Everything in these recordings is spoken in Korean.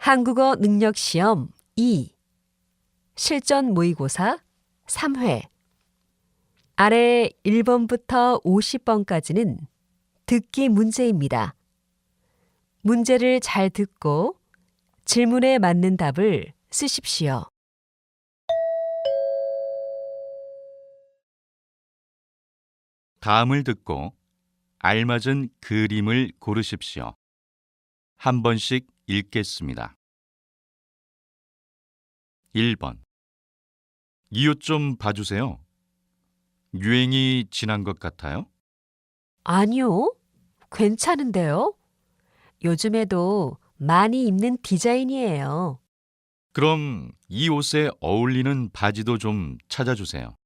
한국어 능력 시험 2 실전 모의고사 3회 아래 1번부터 50번까지는 듣기 문제입니다. 문제를 잘 듣고 질문에 맞는 답을 쓰십시오. 다음을 듣고 알맞은 그림을 고르십시오. 한 번씩 읽겠습니다. 1번. 이 옷 좀 봐주세요. 유행이 지난 것 같아요? 아니요, 괜찮은데요? 요즘에도 많이 입는 디자인이에요. 그럼 이 옷에 어울리는 바지도 좀 찾아주세요.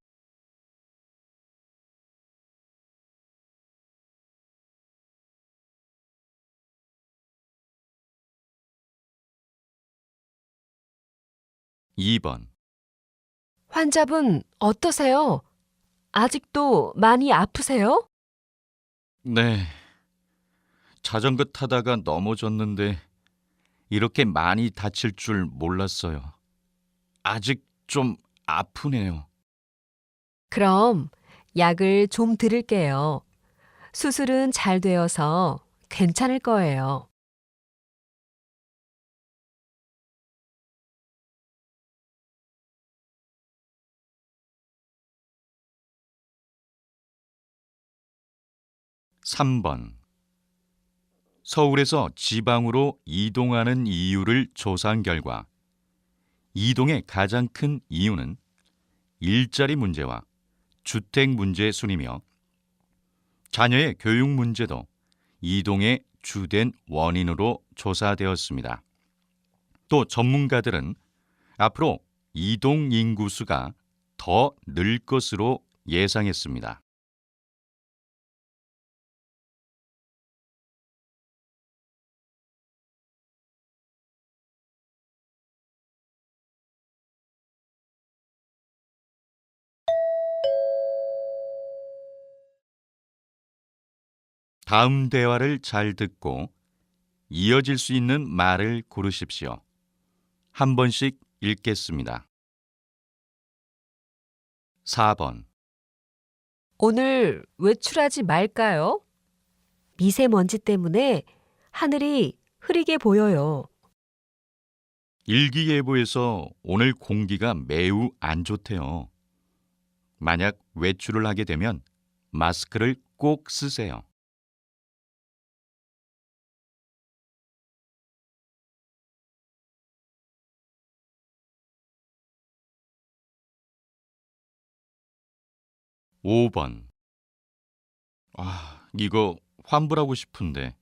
2번. 환자분 어떠세요? 아직도 많이 아프세요? 네, 자전거 타다가 넘어졌는데 이렇게 많이 다칠 줄 몰랐어요. 아직 좀 아프네요. 그럼 약을 좀 드릴게요. 수술은 잘 되어서 괜찮을 거예요. 3번. 서울에서 지방으로 이동하는 이유를 조사한 결과 이동의 가장 큰 이유는 일자리 문제와 주택 문제 순이며 자녀의 교육 문제도 이동의 주된 원인으로 조사되었습니다. 또 전문가들은 앞으로 이동 인구수가 더 늘 것으로 예상했습니다. 다음 대화를 잘 듣고 이어질 수 있는 말을 고르십시오. 한 번씩 읽겠습니다. 4번. 오늘 외출하지 말까요? 미세먼지 때문에 하늘이 흐리게 보여요. 일기예보에서 오늘 공기가 매우 안 좋대요. 만약 외출을 하게 되면 마스크를 꼭 쓰세요. 5번. 이거 환불하고 싶은데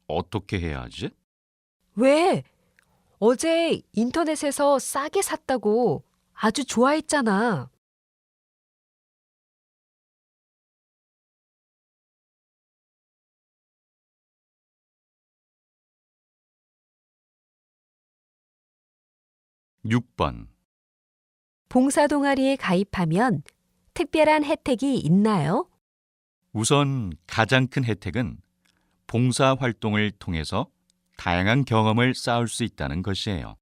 어떻게 해야 하지? 왜? 어제 인터넷에서 싸게 샀다고 아주 좋아했잖아. 6번. 봉사 동아리에 가입하면 특별한 혜택이 있나요? 우선 가장 큰 혜택은 봉사 활동을 통해서 다양한 경험을 쌓을 수 있다는 것이에요.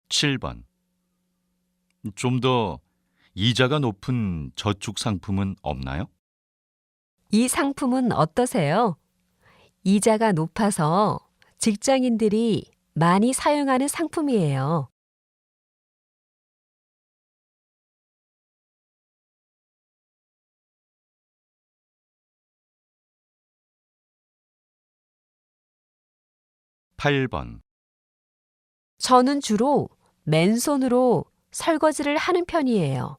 7번. 좀 더 이자가 높은 저축 상품은 없나요? 이 상품은 어떠세요? 이자가 높아서 직장인들이 많이 사용하는 상품이에요. 8번. 저는 주로 맨손으로 설거지를 하는 편이에요.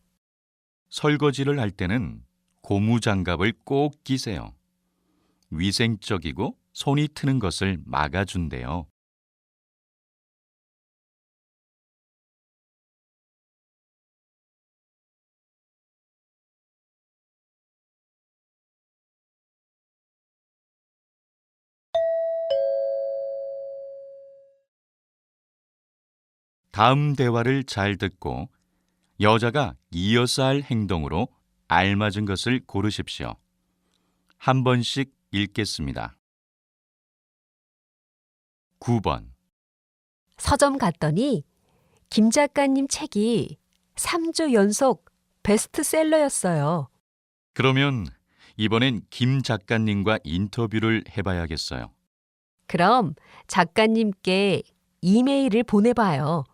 설거지를 할 때는 고무장갑을 꼭 끼세요. 위생적이고 손이 트는 것을 막아준대요. '다음 대화를 잘 듣고 여자가 이어서 할 행동으로 알맞은 것을 고르십시오. 한 번씩 읽겠습니다. 9번. 서점 갔더니 김 작가님 책이 3주 연속 베스트셀러였어요. 그러면 이번엔 김 작가님과 인터뷰를 해봐야겠어요. 그럼 작가님께 이메일을 보내봐요.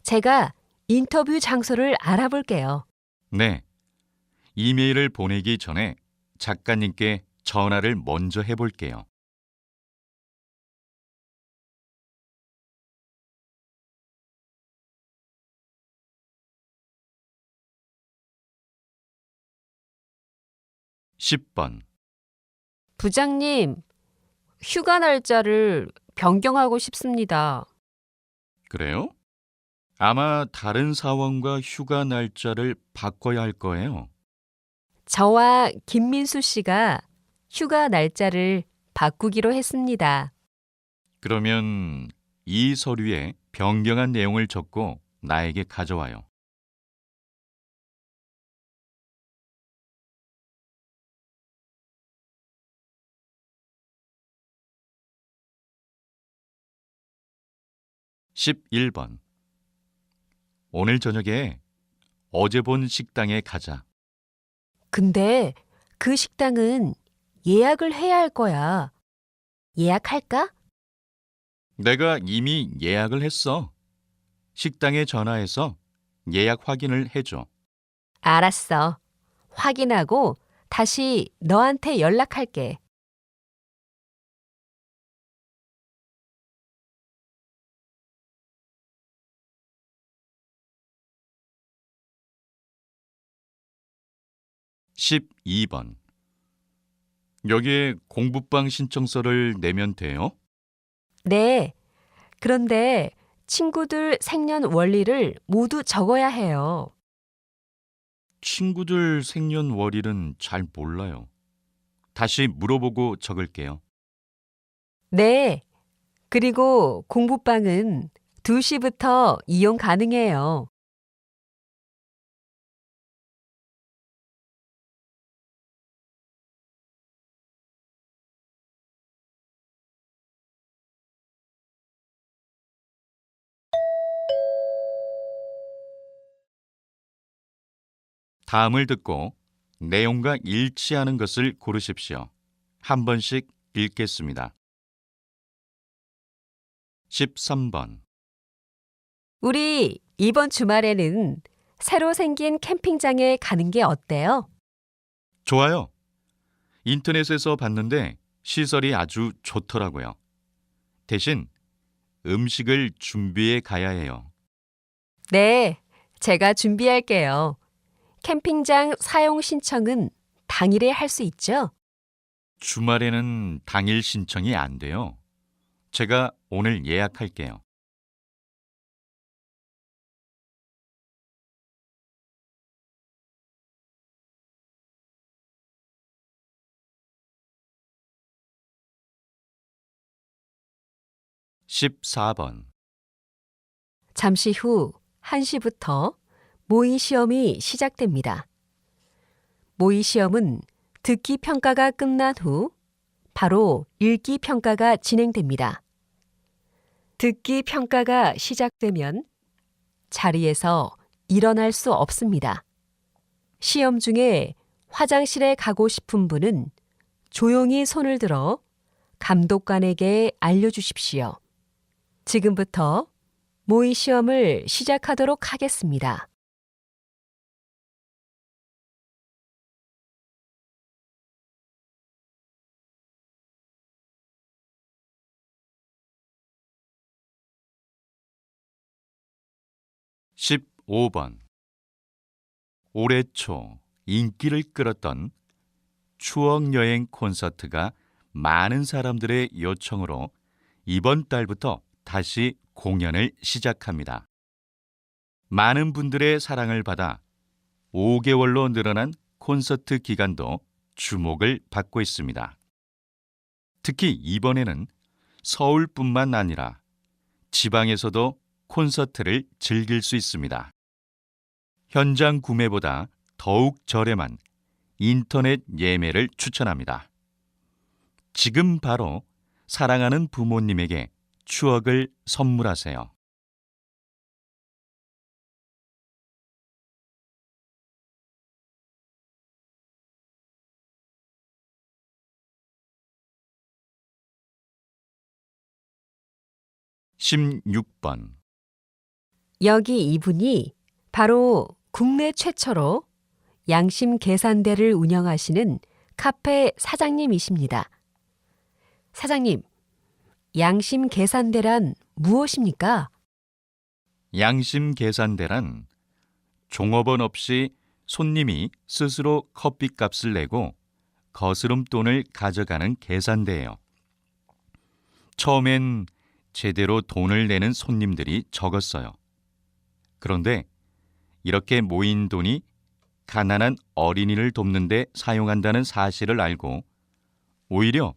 제가 인터뷰 장소를 알아볼게요. 네. 이메일을 보내기 전에 작가님께 전화를 먼저 해볼게요. (10번) 부장님, 휴가 날짜를 변경하고 싶습니다. 그래요? 아마 다른 사원과 휴가 날짜를 바꿔야 할 거예요. 저와 김민수 씨가 휴가 날짜를 바꾸기로 했습니다. 그러면 이 서류에 변경한 내용을 적고 나에게 가져와요. (11번) 오늘 저녁에 어제 본 식당에 가자. 근데 그 식당은 예약을 해야 할 거야. 예약할까? 내가 이미 예약을 했어. 식당에 전화해서 예약 확인을 해줘. 알았어. 확인하고 다시 너한테 연락할게. (12번) 여기에 공부방 신청서를 내면 돼요? 네. 그런데 친구들 생년월일을 모두 적어야 해요. 친구들 생년월일은 잘 몰라요. 다시 물어보고 적을게요. 네. 그리고 공부방은 2시부터 이용 가능해요. 다음을 듣고 내용과 일치하는 것을 고르십시오. 한 번씩 읽겠습니다. 13번. 우리 이번 주말에는 새로 생긴 캠핑장에 가는 게 어때요? 좋아요. 인터넷에서 봤는데 시설이 아주 좋더라고요. 대신 음식을 준비해 가야 해요. 네. 제가 준비할게요. 캠핑장 사용 신청은 당일에 할 수 있죠? 주말에는 당일 신청이 안 돼요. 제가 오늘 예약할게요. (14번) 잠시 후 1시부터 모의 시험이 시작됩니다. 모의 시험은 듣기 평가가 끝난 후 바로 읽기 평가가 진행됩니다. 듣기 평가가 시작되면 자리에서 일어날 수 없습니다. 시험 중에 화장실에 가고 싶은 분은 조용히 손을 들어 감독관에게 알려주십시오. 지금부터 모의 시험을 시작하도록 하겠습니다. (15번) 올해 초 인기를 끌었던 추억여행 콘서트가 많은 사람들의 요청으로 이번 달부터 다시 공연을 시작합니다. 많은 분들의 사랑을 받아 5개월로 늘어난 콘서트 기간도 주목을 받고 있습니다. 특히 이번에는 서울뿐만 아니라 지방에서도 콘서트를 즐길 수 있습니다. 현장 구매보다 더욱 저렴한 인터넷 예매를 추천합니다. 지금 바로 사랑하는 부모님에게 추억을 선물하세요. (16번) 여기 이분이 바로 국내 최초로 양심 계산대를 운영하시는 카페 사장님이십니다. 사장님, 양심 계산대란 무엇입니까? 양심 계산대란 종업원 없이 손님이 스스로 커피값을 내고 거스름돈을 가져가는 계산대예요. 처음엔 제대로 돈을 내는 손님들이 적었어요. 그런데 이렇게 모인 돈이 가난한 어린이를 돕는 데 사용한다는 사실을 알고 오히려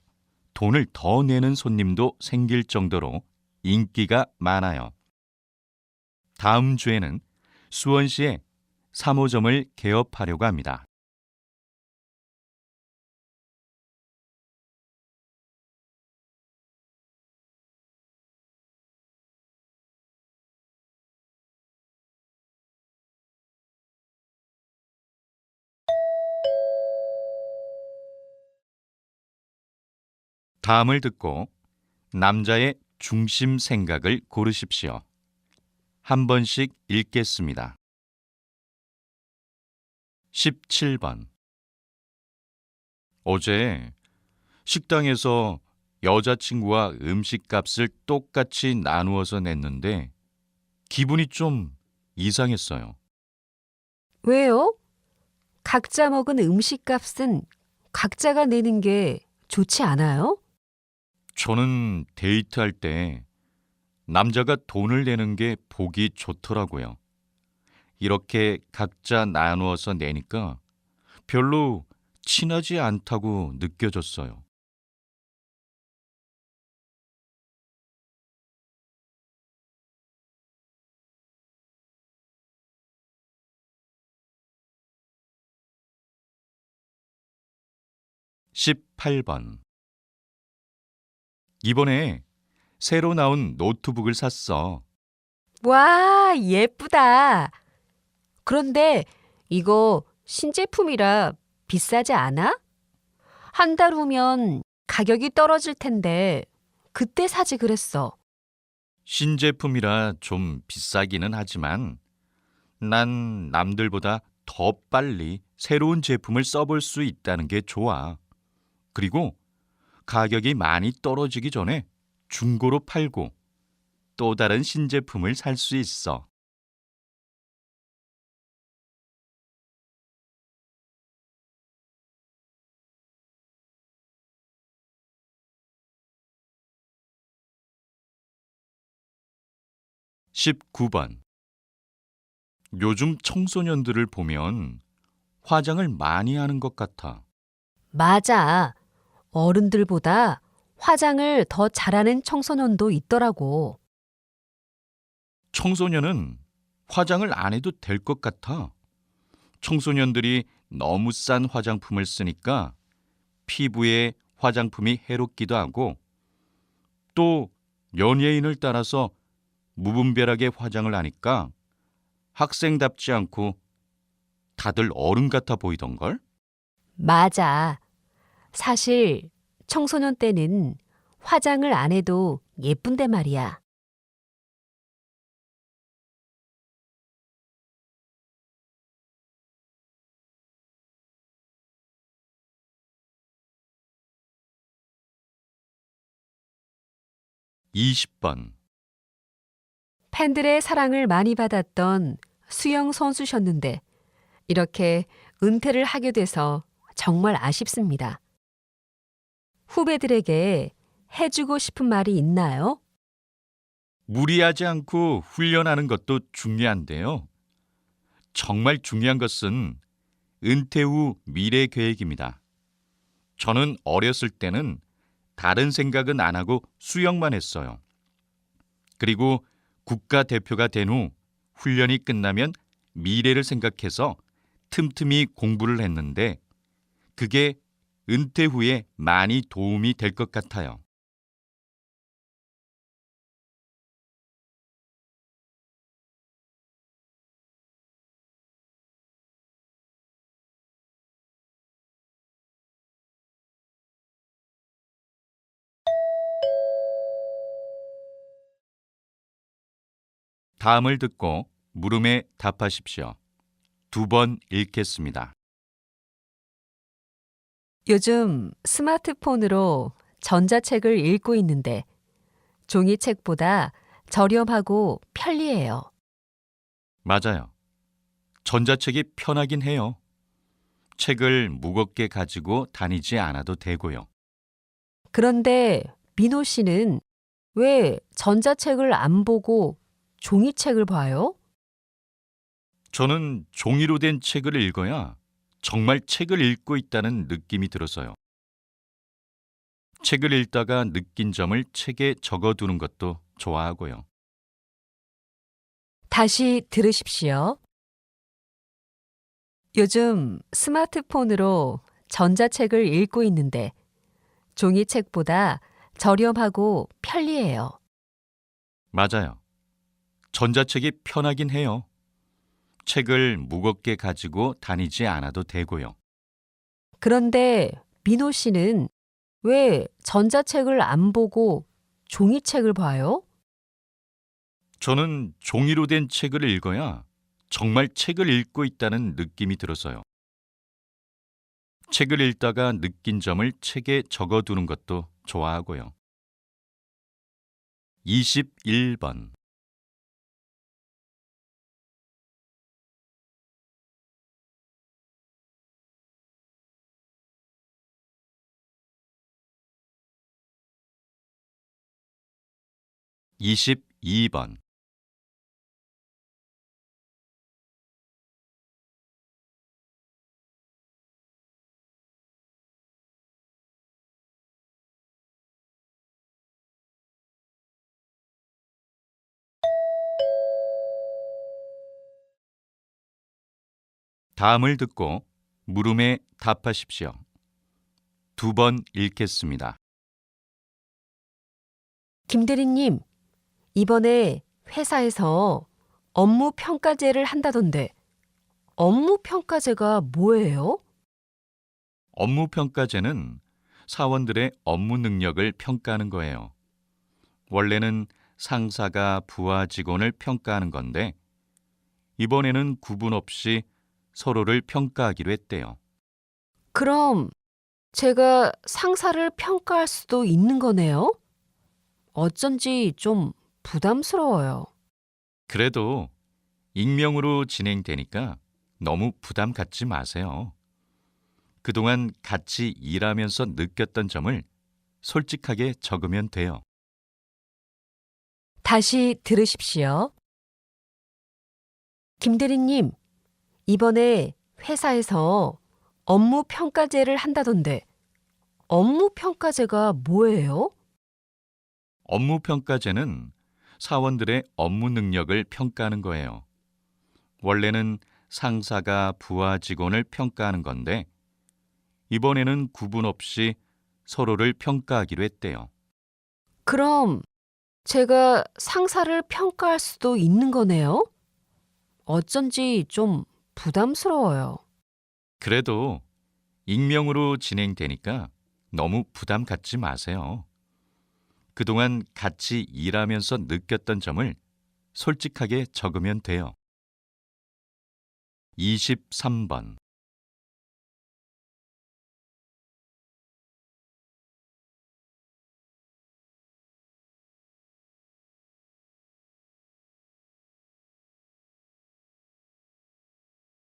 돈을 더 내는 손님도 생길 정도로 인기가 많아요. 다음 주에는 수원시에 3호점을 개업하려고 합니다. 다음을 듣고 남자의 중심 생각을 고르십시오. 한 번씩 읽겠습니다. 17번. 어제 식당에서 여자친구와 음식값을 똑같이 나누어서 냈는데 기분이 좀 이상했어요. 왜요? 각자 먹은 음식값은 각자가 내는 게 좋지 않아요? 저는 데이트할 때 남자가 돈을 내는 게 보기 좋더라고요. 이렇게 각자 나누어서 내니까 별로 친하지 않다고 느껴졌어요. (18번) 이번에 새로 나온 노트북을 샀어. 와, 예쁘다. 그런데 이거 신제품이라 비싸지 않아? 한 달 후면 가격이 떨어질 텐데 그때 사지 그랬어. 신제품이라 좀 비싸기는 하지만 난 남들보다 더 빨리 새로운 제품을 써볼 수 있다는 게 좋아. 그리고 가격이 많이 떨어지기 전에 중고로 팔고 또 다른 신제품을 살 수 있어. (19번) 요즘 청소년들을 보면 화장을 많이 하는 것 같아. 맞아. 어른들보다 화장을 더 잘하는 청소년도 있더라고. 청소년은 화장을 안 해도 될 것 같아. 청소년들이 너무 싼 화장품을 쓰니까 피부에 화장품이 해롭기도 하고 또 연예인을 따라서 무분별하게 화장을 하니까 학생답지 않고 다들 어른 같아 보이던걸? 맞아. 사실 청소년 때는 화장을 안 해도 예쁜데 말이야. (20번) 팬들의 사랑을 많이 받았던 수영 선수셨는데 이렇게 은퇴를 하게 돼서 정말 아쉽습니다. 후배들에게 해주고 싶은 말이 있나요? 무리하지 않고 훈련하는 것도 중요한데요. 정말 중요한 것은 은퇴 후 미래 계획입니다. 저는 어렸을 때는 다른 생각은 안 하고 수영만 했어요. 그리고 국가대표가 된 후 훈련이 끝나면 미래를 생각해서 틈틈이 공부를 했는데 그게 은퇴 후에 많이 도움이 될 것 같아요. 다음을 듣고 물음에 답하십시오. 2번 읽겠습니다. 요즘 스마트폰으로 전자책을 읽고 있는데 종이책보다 저렴하고 편리해요. 맞아요. 전자책이 편하긴 해요. 책을 무겁게 가지고 다니지 않아도 되고요. 그런데 민호 씨는 왜 전자책을 안 보고 종이책을 봐요? 저는 종이로 된 책을 읽어야 정말 책을 읽고 있다는 느낌이 들어서요. 책을 읽다가 느낀 점을 책에 적어두는 것도 좋아하고요. 다시 들으십시오. 요즘 스마트폰으로 전자책을 읽고 있는데 종이책보다 저렴하고 편리해요. 맞아요. 전자책이 편하긴 해요. 책을 무겁게 가지고 다니지 않아도 되고요. 그런데 민호 씨는 왜 전자책을 안 보고 종이책을 봐요? 저는 종이로 된 책을 읽어야 정말 책을 읽고 있다는 느낌이 들어서요. 책을 읽다가 느낀 점을 책에 적어두는 것도 좋아하고요. 21번. 이십이 번. 다음을 듣고 물음에 답하십시오. 2번 읽겠습니다. 김대리님, 이번에 회사에서 업무 평가제를 한다던데 업무 평가제가 뭐예요? 업무 평가제는 사원들의 업무 능력을 평가하는 거예요. 원래는 상사가 부하 직원을 평가하는 건데 이번에는 구분 없이 서로를 평가하기로 했대요. 그럼 제가 상사를 평가할 수도 있는 거네요? 어쩐지 좀 부담스러워요. 그래도 익명으로 진행되니까 너무 부담 갖지 마세요. 그동안 같이 일하면서 느꼈던 점을 솔직하게 적으면 돼요. 다시 들으십시오. 김대리님, 이번에 회사에서 업무 평가제를 한다던데 업무 평가제가 뭐예요? 업무 평가제는 사원들의 업무 능력을 평가하는 거예요. 원래는 상사가 부하 직원을 평가하는 건데 이번에는 구분 없이 서로를 평가하기로 했대요. 그럼 제가 상사를 평가할 수도 있는 거네요? 어쩐지 좀 부담스러워요. 그래도 익명으로 진행되니까 너무 부담 갖지 마세요. 그동안 같이 일하면서 느꼈던 점을 솔직하게 적으면 돼요. 23번.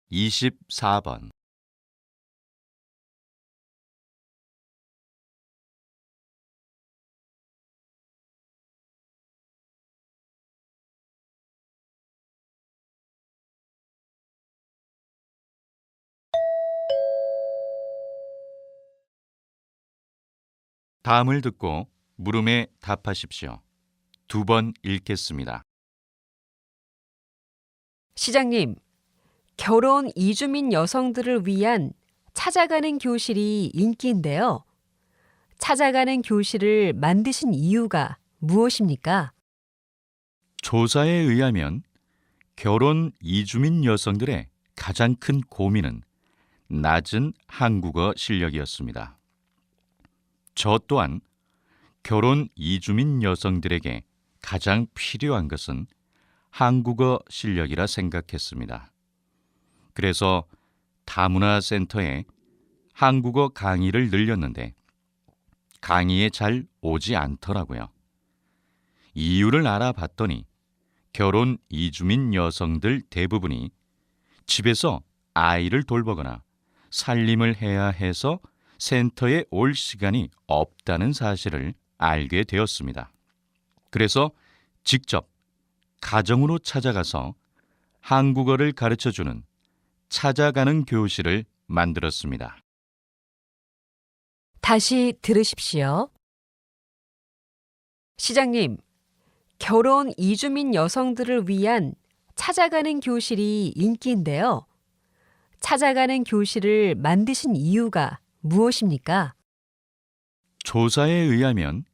이십사 번. 다음을 듣고 물음에 답하십시오. 2번 읽겠습니다. 시장님, 결혼 이주민 여성들을 위한 찾아가는 교실이 인기인데요. 찾아가는 교실을 만드신 이유가 무엇입니까? 조사에 의하면 결혼 이주민 여성들의 가장 큰 고민은 낮은 한국어 실력이었습니다. 저 또한 결혼 이주민 여성들에게 가장 필요한 것은 한국어 실력이라 생각했습니다. 그래서 다문화 센터에 한국어 강의를 늘렸는데 강의에 잘 오지 않더라고요. 이유를 알아봤더니 결혼 이주민 여성들 대부분이 집에서 아이를 돌보거나 살림을 해야 해서 센터에 올 시간이 없다는 사실을 알게 되었습니다. 그래서 직접 가정으로 찾아가서 한국어를 가르쳐주는 찾아가는 교실을 만들었습니다. 다시 들으십시오. 시장님, 결혼 이주민 여성들을 위한 찾아가는 교실이 인기인데요. 찾아가는 교실을 만드신 이유가 무엇입니까? 조사에 의하면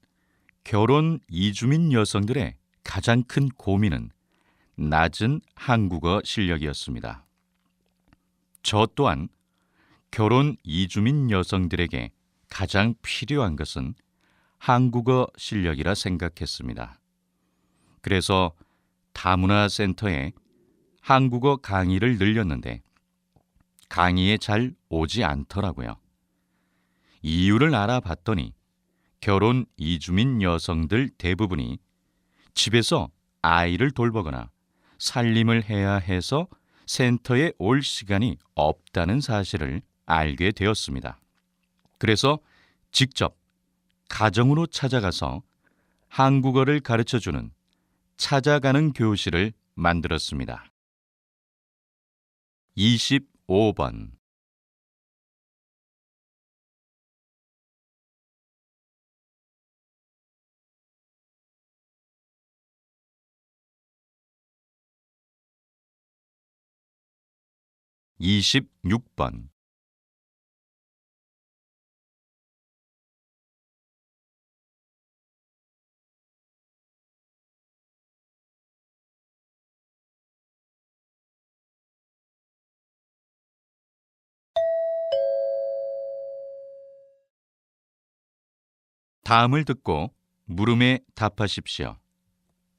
결혼 이주민 여성들의 가장 큰 고민은 낮은 한국어 실력이었습니다. 저 또한 결혼 이주민 여성들에게 가장 필요한 것은 한국어 실력이라 생각했습니다. 그래서 다문화 센터에 한국어 강의를 늘렸는데 강의에 잘 오지 않더라고요. 이유를 알아봤더니 결혼 이주민 여성들 대부분이 집에서 아이를 돌보거나 살림을 해야 해서 센터에 올 시간이 없다는 사실을 알게 되었습니다. 그래서 직접 가정으로 찾아가서 한국어를 가르쳐주는 찾아가는 교실을 만들었습니다. 25번 26번 다음을 듣고 물음에 답하십시오.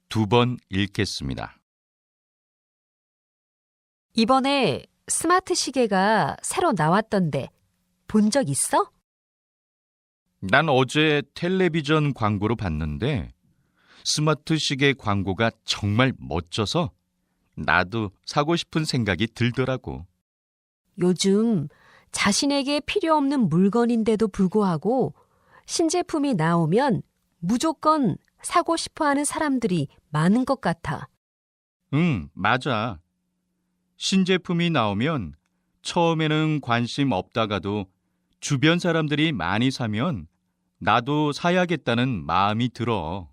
2번 읽겠습니다. 이번에 스마트 시계가 새로 나왔던데 본 적 있어? 난 어제 텔레비전 광고로 봤는데 스마트 시계 광고가 정말 멋져서 나도 사고 싶은 생각이 들더라고. 요즘 자신에게 필요 없는 물건인데도 불구하고 신제품이 나오면 무조건 사고 싶어 하는 사람들이 많은 것 같아. 응, 맞아. 신제품이 나오면 처음에는 관심 없다가도 주변 사람들이 많이 사면 나도 사야겠다는 마음이 들어.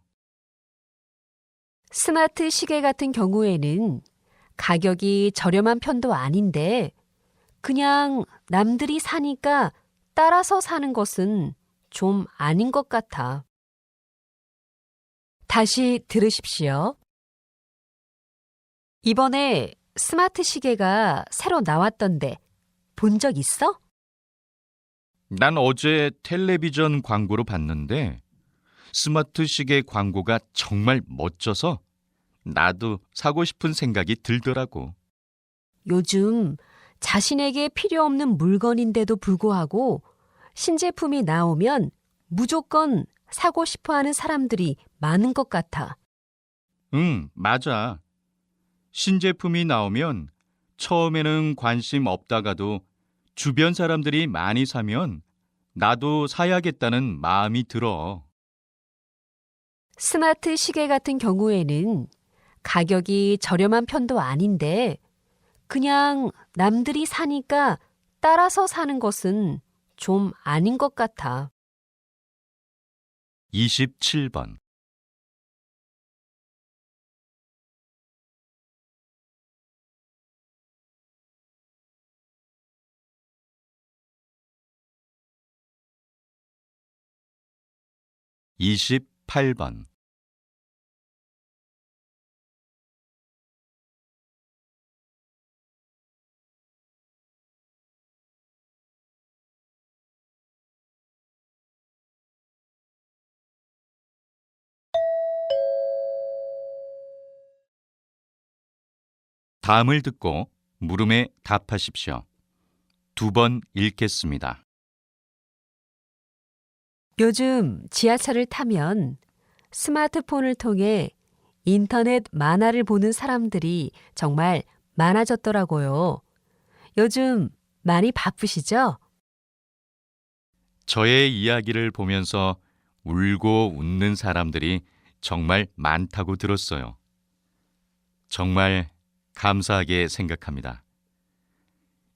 스마트 시계 같은 경우에는 가격이 저렴한 편도 아닌데 그냥 남들이 사니까 따라서 사는 것은 좀 아닌 것 같아. 다시 들으십시오. 이번에 스마트 시계가 새로 나왔던데 본 적 있어? 난 어제 텔레비전 광고로 봤는데 스마트 시계 광고가 정말 멋져서 나도 사고 싶은 생각이 들더라고. 요즘 자신에게 필요 없는 물건인데도 불구하고 신제품이 나오면 무조건 사고 싶어 하는 사람들이 많은 것 같아. 응, 맞아. 신제품이 나오면 처음에는 관심 없다가도 주변 사람들이 많이 사면 나도 사야겠다는 마음이 들어. 스마트 시계 같은 경우에는 가격이 저렴한 편도 아닌데 그냥 남들이 사니까 따라서 사는 것은 좀 아닌 것 같아. 27번 28번. 다음을 듣고 물음에 답하십시오. 2번 읽겠습니다. 요즘 지하철을 타면 스마트폰을 통해 인터넷 만화를 보는 사람들이 정말 많아졌더라고요. 요즘 많이 바쁘시죠? 저의 이야기를 보면서 울고 웃는 사람들이 정말 많다고 들었어요. 정말 감사하게 생각합니다.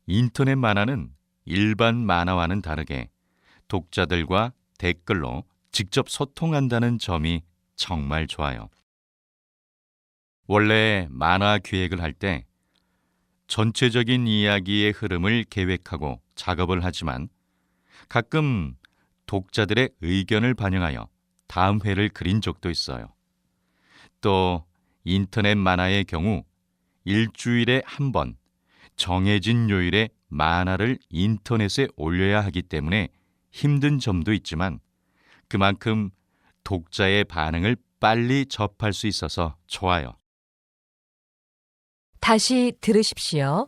인터넷 만화는 일반 만화와는 다르게 독자들과 댓글로 직접 소통한다는 점이 정말 좋아요. 원래 만화 기획을 할 때 전체적인 이야기의 흐름을 계획하고 작업을 하지만 가끔 독자들의 의견을 반영하여 다음 회를 그린 적도 있어요. 또 인터넷 만화의 경우 일주일에 한 번 정해진 요일에 만화를 인터넷에 올려야 하기 때문에 힘든 점도 있지만 그만큼 독자의 반응을 빨리 접할 수 있어서 좋아요. 다시 들으십시오.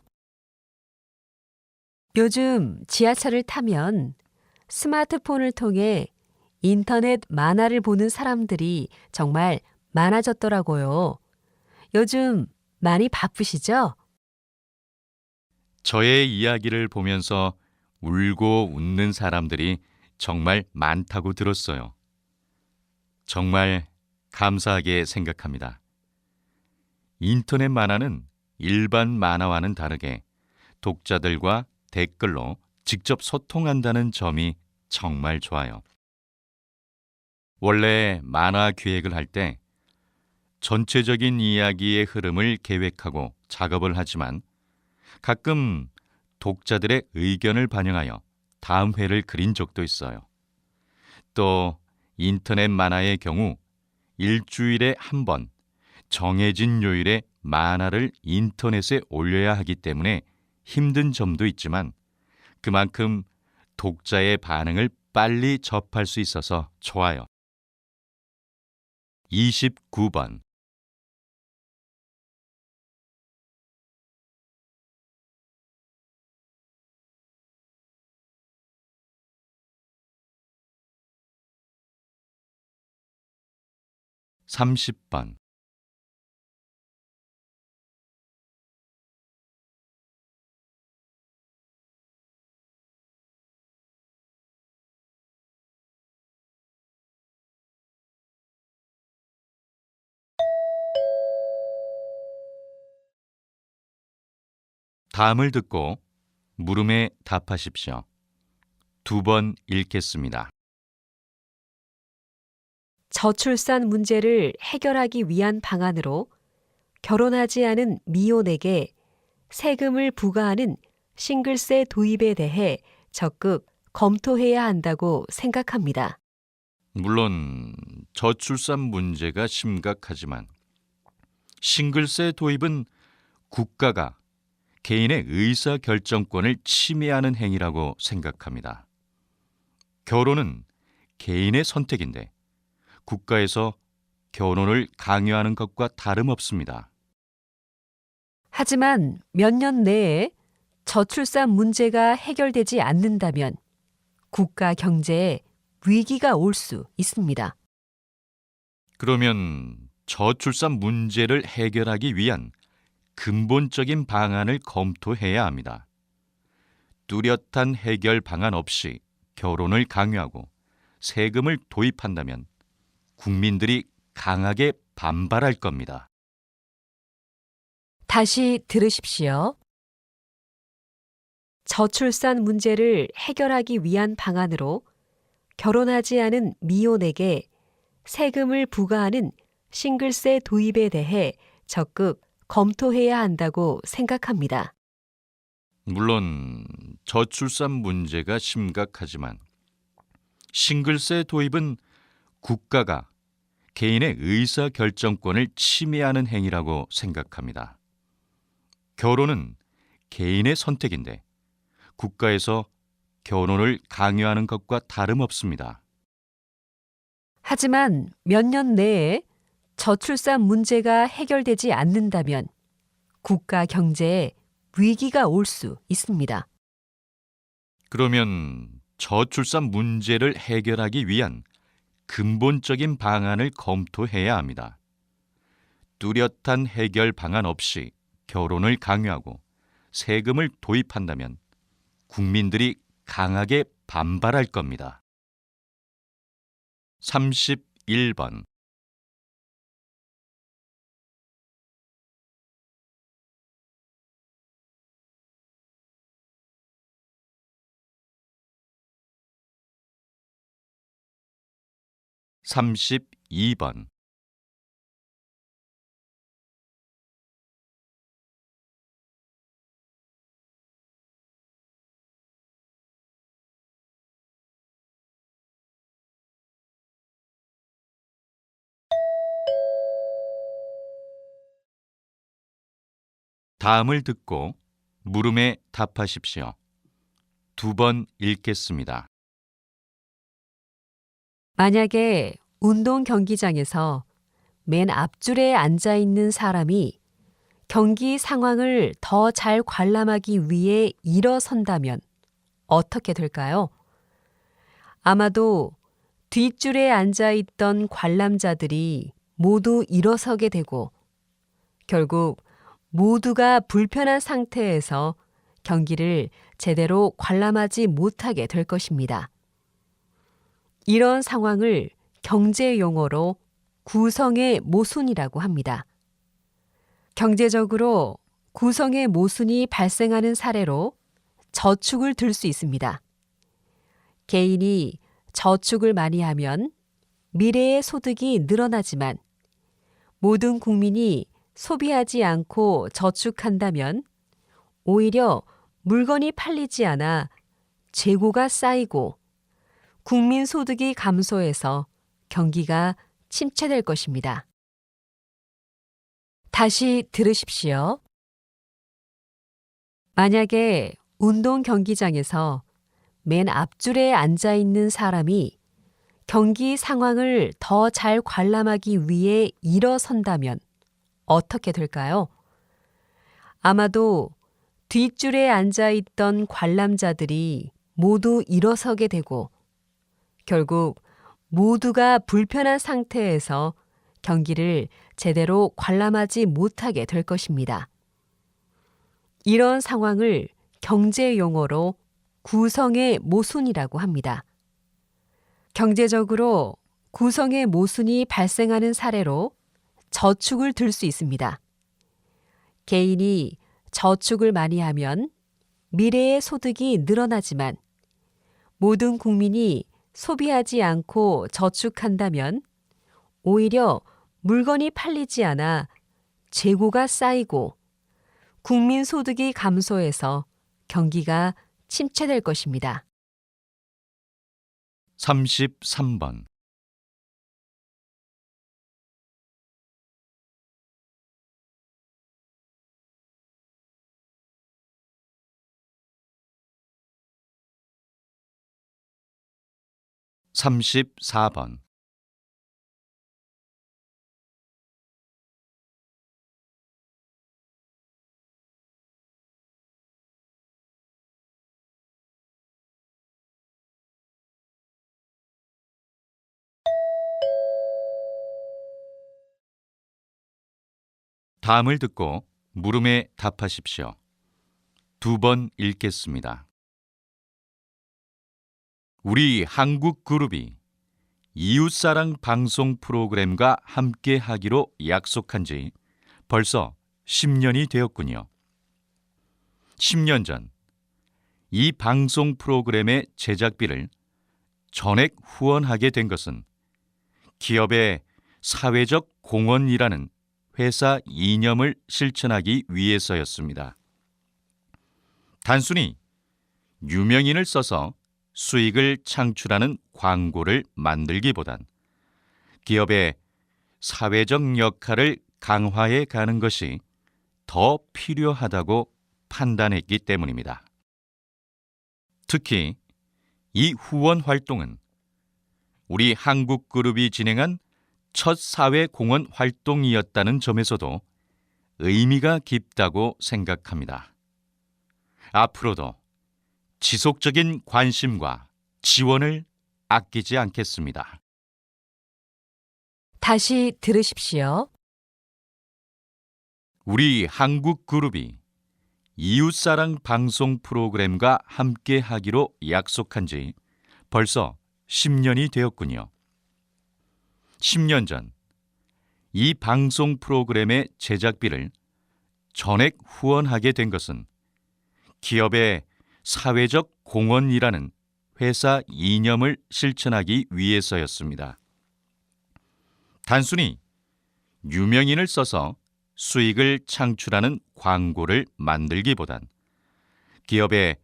요즘 지하철을 타면 스마트폰을 통해 인터넷 만화를 보는 사람들이 정말 많아졌더라고요. 요즘 많이 바쁘시죠? 저의 이야기를 보면서 울고 웃는 사람들이 정말 많다고 들었어요. 정말 감사하게 생각합니다. 인터넷 만화는 일반 만화와는 다르게 독자들과 댓글로 직접 소통한다는 점이 정말 좋아요. 원래 만화 기획을 할 때 전체적인 이야기의 흐름을 계획하고 작업을 하지만 가끔 독자들의 의견을 반영하여 다음 회를 그린 적도 있어요. 또 인터넷 만화의 경우 일주일에 한 번 정해진 요일에 만화를 인터넷에 올려야 하기 때문에 힘든 점도 있지만 그만큼 독자의 반응을 빨리 접할 수 있어서 좋아요. 29번. 삼십 번. 다음을 듣고 물음에 답하십시오. 2번 읽겠습니다. 저출산 문제를 해결하기 위한 방안으로 결혼하지 않은 미혼에게 세금을 부과하는 싱글세 도입에 대해 적극 검토해야 한다고 생각합니다. 물론 저출산 문제가 심각하지만 싱글세 도입은 국가가 개인의 의사 결정권을 침해하는 행위라고 생각합니다. 결혼은 개인의 선택인데 국가에서 결혼을 강요하는 것과 다름없습니다. 하지만 몇 년 내에 저출산 문제가 해결되지 않는다면 국가 경제에 위기가 올 수 있습니다. 그러면 저출산 문제를 해결하기 위한 근본적인 방안을 검토해야 합니다. 뚜렷한 해결 방안 없이 결혼을 강요하고 세금을 도입한다면 국민들이 강하게 반발할 겁니다. 다시 들으십시오. 저출산 문제를 해결하기 위한 방안으로 결혼하지 않은 미혼에게 세금을 부과하는 싱글세 도입에 대해 적극 검토해야 한다고 생각합니다. 물론 저출산 문제가 심각하지만 싱글세 도입은 국가가 개인의 의사 결정권을 침해하는 행위라고 생각합니다. 결혼은 개인의 선택인데 국가에서 결혼을 강요하는 것과 다름없습니다. 하지만 몇 년 내에 저출산 문제가 해결되지 않는다면 국가 경제에 위기가 올 수 있습니다. 그러면 저출산 문제를 해결하기 위한 근본적인 방안을 검토해야 합니다. 뚜렷한 해결 방안 없이 결혼을 강요하고 세금을 도입한다면 국민들이 강하게 반발할 겁니다. 31번. 32번. 다음을 듣고 물음에 답하십시오. 2번 읽겠습니다. 만약에 운동 경기장에서 맨 앞줄에 앉아 있는 사람이 경기 상황을 더 잘 관람하기 위해 일어선다면 어떻게 될까요? 아마도 뒷줄에 앉아 있던 관람자들이 모두 일어서게 되고 결국 모두가 불편한 상태에서 경기를 제대로 관람하지 못하게 될 것입니다. 이런 상황을 경제 용어로 구성의 모순이라고 합니다. 경제적으로 구성의 모순이 발생하는 사례로 저축을 들 수 있습니다. 개인이 저축을 많이 하면 미래의 소득이 늘어나지만 모든 국민이 소비하지 않고 저축한다면 오히려 물건이 팔리지 않아 재고가 쌓이고 국민 소득이 감소해서 경기가 침체될 것입니다. 다시 들으십시오. 만약에 운동 경기장에서 맨 앞줄에 앉아 있는 사람이 경기 상황을 더 잘 관람하기 위해 일어선다면 어떻게 될까요? 아마도 뒷줄에 앉아 있던 관람자들이 모두 일어서게 되고 결국 모두가 불편한 상태에서 경기를 제대로 관람하지 못하게 될 것입니다. 이런 상황을 경제 용어로 구성의 모순이라고 합니다. 경제적으로 구성의 모순이 발생하는 사례로 저축을 들 수 있습니다. 개인이 저축을 많이 하면 미래의 소득이 늘어나지만 모든 국민이 소비하지 않고 저축한다면 오히려 물건이 팔리지 않아 재고가 쌓이고 국민 소득이 감소해서 경기가 침체될 것입니다. 33번. 34번. 다음을 듣고 물음에 답하십시오. 2번 읽겠습니다. 우리 한국 그룹이 이웃사랑 방송 프로그램과 함께 하기로 약속한 지 벌써 10년이 되었군요. 10년 전 이 방송 프로그램의 제작비를 전액 후원하게 된 것은 기업의 사회적 공헌이라는 회사 이념을 실천하기 위해서였습니다. 단순히 유명인을 써서 수익을 창출하는 광고를 만들기보단 기업의 사회적 역할을 강화해 가는 것이 더 필요하다고 판단했기 때문입니다. 특히 이 후원 활동은 우리 한국그룹이 진행한 첫 사회공헌 활동이었다는 점에서도 의미가 깊다고 생각합니다. 앞으로도 지속적인 관심과 지원을 아끼지 않겠습니다. 다시 들으십시오. 우리 한국그룹이 이웃사랑 방송 프로그램과 함께 하기로 약속한 지 벌써 10년이 되었군요. 10년 전 이 방송 프로그램의 제작비를 전액 후원하게 된 것은 기업의 사회적 공헌이라는 회사 이념을 실천하기 위해서였습니다. 단순히 유명인을 써서 수익을 창출하는 광고를 만들기보단 기업의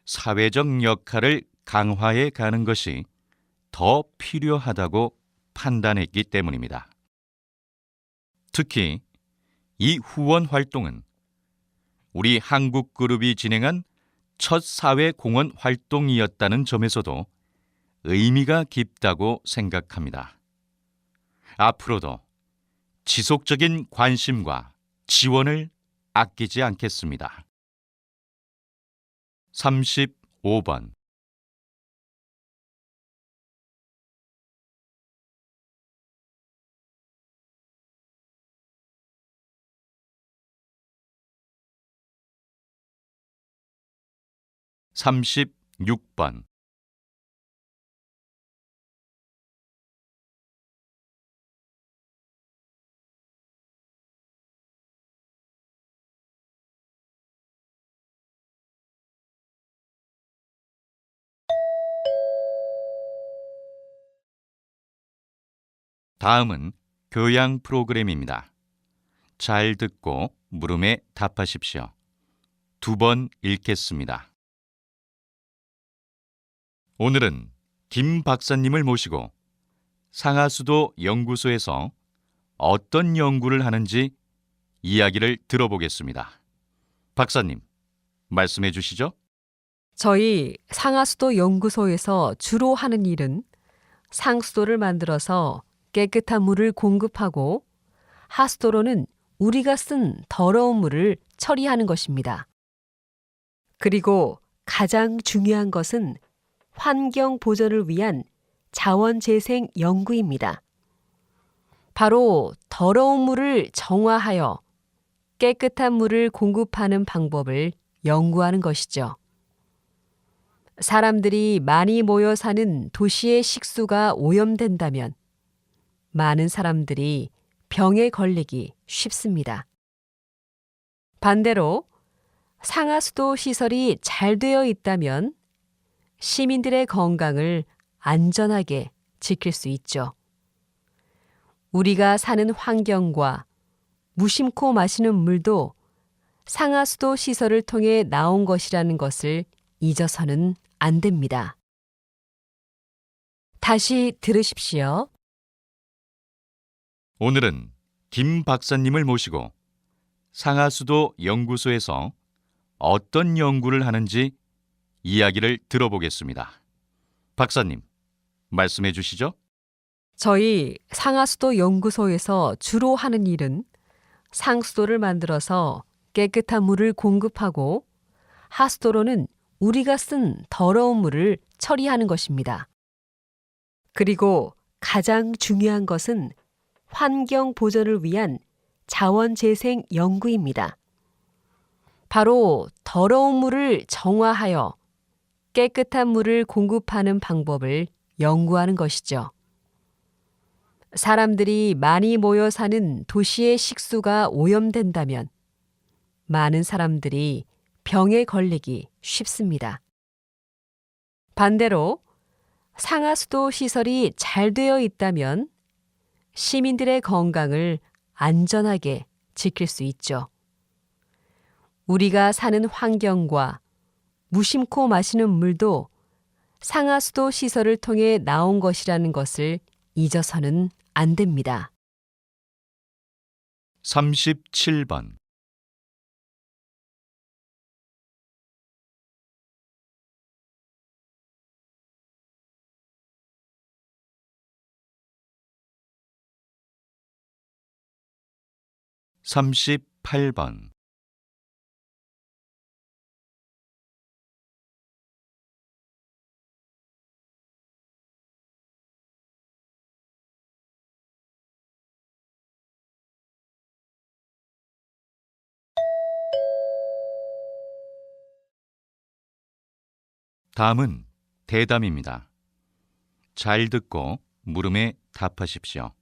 사회적 역할을 강화해 가는 것이 더 필요하다고 판단했기 때문입니다. 특히 이 후원 활동은 우리 한국그룹이 진행한 첫 사회공헌 활동이었다는 점에서도 의미가 깊다고 생각합니다. 앞으로도 지속적인 관심과 지원을 아끼지 않겠습니다. 35번 36번 다음은 교양 프로그램입니다. 잘 듣고 물음에 답하십시오. 2번 읽겠습니다. 오늘은 김 박사님을 모시고 상하수도 연구소에서 어떤 연구를 하는지 이야기를 들어보겠습니다. 박사님, 말씀해 주시죠. 저희 상하수도 연구소에서 주로 하는 일은 상수도를 만들어서 깨끗한 물을 공급하고 하수도로는 우리가 쓴 더러운 물을 처리하는 것입니다. 그리고 가장 중요한 것은 환경 보전을 위한 자원재생 연구입니다. 바로 더러운 물을 정화하여 깨끗한 물을 공급하는 방법을 연구하는 것이죠. 사람들이 많이 모여 사는 도시의 식수가 오염된다면 많은 사람들이 병에 걸리기 쉽습니다. 반대로 상하수도 시설이 잘 되어 있다면 시민들의 건강을 안전하게 지킬 수 있죠. 우리가 사는 환경과 무심코 마시는 물도 상하수도 시설을 통해 나온 것이라는 것을 잊어서는 안 됩니다. 다시 들으십시오. 오늘은 김 박사님을 모시고 상하수도 연구소에서 어떤 연구를 하는지 이야기를 들어보겠습니다. 박사님, 말씀해 주시죠. 저희 상하수도 연구소에서 주로 하는 일은 상수도를 만들어서 깨끗한 물을 공급하고 하수도로는 우리가 쓴 더러운 물을 처리하는 것입니다. 그리고 가장 중요한 것은 환경 보전을 위한 자원재생 연구입니다. 바로 더러운 물을 정화하여 깨끗한 물을 공급하는 방법을 연구하는 것이죠. 사람들이 많이 모여 사는 도시의 식수가 오염된다면 많은 사람들이 병에 걸리기 쉽습니다. 반대로 상하수도 시설이 잘 되어 있다면 시민들의 건강을 안전하게 지킬 수 있죠. 우리가 사는 환경과 무심코 마시는 물도 상하수도 시설을 통해 나온 것이라는 것을 잊어서는 안 됩니다. 37번. 38번. '다음은 대담입니다. 잘 듣고 물음에 답하십시오.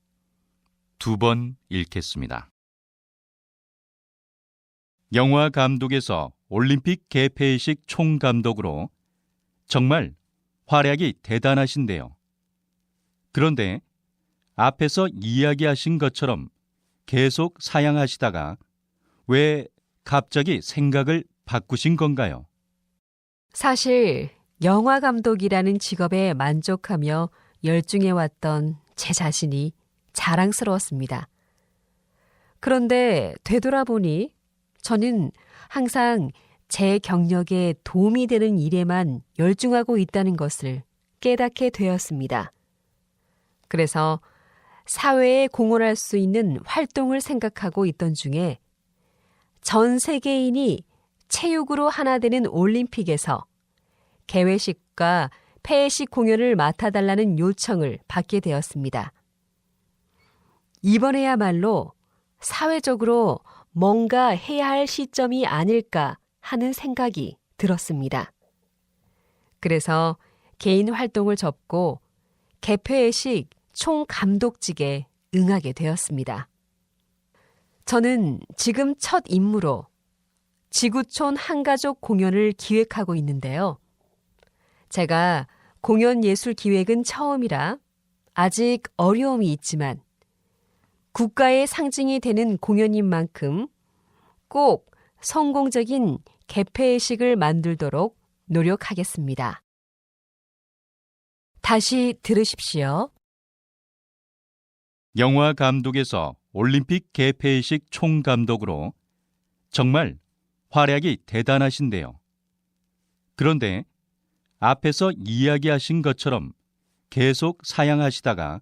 2번 읽겠습니다. 영화 감독에서 올림픽 개폐식 총감독으로 정말 활약이 대단하신데요. 그런데 앞에서 이야기하신 것처럼 계속 사양하시다가 왜 갑자기 생각을 바꾸신 건가요? 사실 영화 감독이라는 직업에 만족하며 열중해왔던 제 자신이 자랑스러웠습니다. 그런데 되돌아보니 저는 항상 제 경력에 도움이 되는 일에만 열중하고 있다는 것을 깨닫게 되었습니다. 그래서 사회에 공헌할 수 있는 활동을 생각하고 있던 중에 전 세계인이 체육으로 하나 되는 올림픽에서 개회식과 폐회식 공연을 맡아달라는 요청을 받게 되었습니다. 이번에야말로 사회적으로 뭔가 해야 할 시점이 아닐까 하는 생각이 들었습니다. 그래서 개인 활동을 접고 개폐회식 총감독직에 응하게 되었습니다. 저는 지금 첫 임무로 지구촌 한가족 공연을 기획하고 있는데요. 제가 공연 예술 기획은 처음이라 아직 어려움이 있지만 국가의 상징이 되는 공연인 만큼 꼭 성공적인 개폐회식을 만들도록 노력하겠습니다. 다시 들으십시오. 영화 감독에서 올림픽 개폐식 총감독으로 정말 활약이 대단하신데요. 그런데 앞에서 이야기하신 것처럼 계속 사양하시다가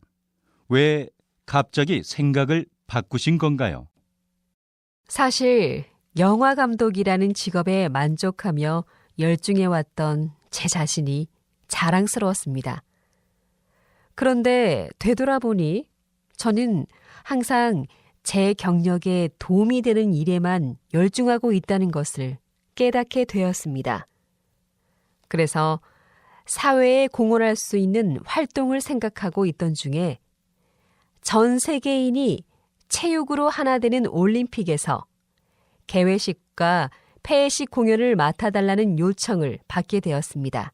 왜 갑자기 생각을 바꾸신 건가요? 사실 영화 감독이라는 직업에 만족하며 열중해왔던 제 자신이 자랑스러웠습니다. 그런데 되돌아보니 저는 항상 제 경력에 도움이 되는 일에만 열중하고 있다는 것을 깨닫게 되었습니다. 그래서 사회에 공헌할 수 있는 활동을 생각하고 있던 중에 전 세계인이 체육으로 하나 되는 올림픽에서 개회식과 폐회식 공연을 맡아달라는 요청을 받게 되었습니다.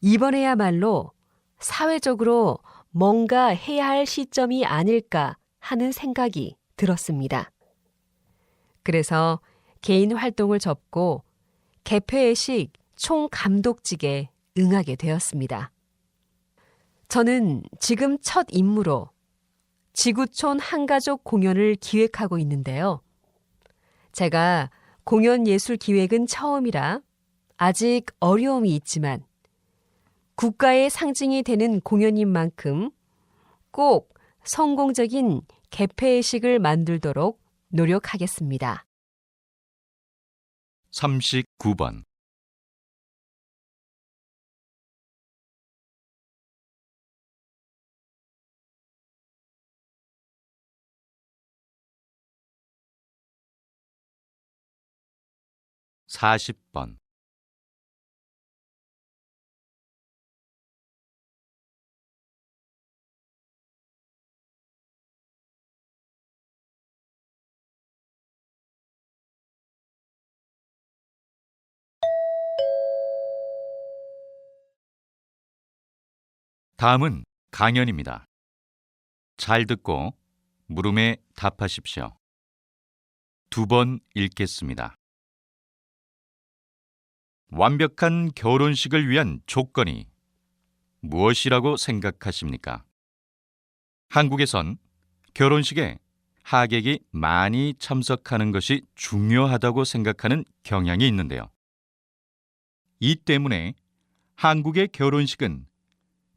이번에야말로 사회적으로 뭔가 해야 할 시점이 아닐까 하는 생각이 들었습니다. 그래서 개인 활동을 접고 개폐회식 총감독직에 응하게 되었습니다. 저는 지금 첫 임무로 지구촌 한가족 공연을 기획하고 있는데요. 제가 공연 예술 기획은 처음이라 아직 어려움이 있지만 국가의 상징이 되는 공연인 만큼 꼭 성공적인 개폐회식을 만들도록 노력하겠습니다. 39번. 40번. '다음은 강연입니다. 잘 듣고 물음에 답하십시오. 2번 읽겠습니다. 완벽한 결혼식을 위한 조건이 무엇이라고 생각하십니까? 한국에선 결혼식에 하객이 많이 참석하는 것이 중요하다고 생각하는 경향이 있는데요. 이 때문에 한국의 결혼식은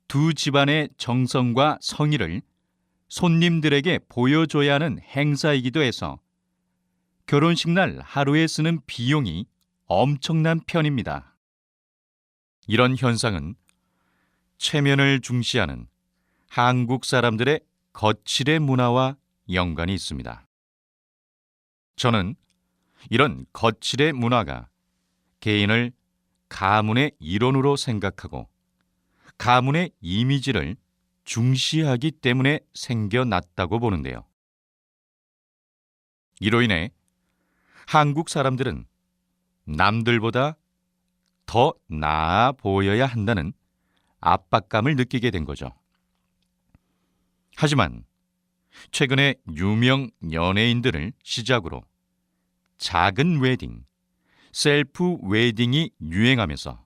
두 집안의 정성과 성의를 손님들에게 보여줘야 하는 행사이기도 해서 결혼식 날 하루에 쓰는 비용이 엄청난 편입니다. 이런 현상은 체면을 중시하는 한국 사람들의 거칠의 문화와 연관이 있습니다. 저는 이런 거칠의 문화가 개인을 가문의 일원으로 생각하고 가문의 이미지를 중시하기 때문에 생겨났다고 보는데요. 이로 인해 한국 사람들은 남들보다 더 나아 보여야 한다는 압박감을 느끼게 된 거죠. 하지만 최근에 유명 연예인들을 시작으로 작은 웨딩, 셀프 웨딩이 유행하면서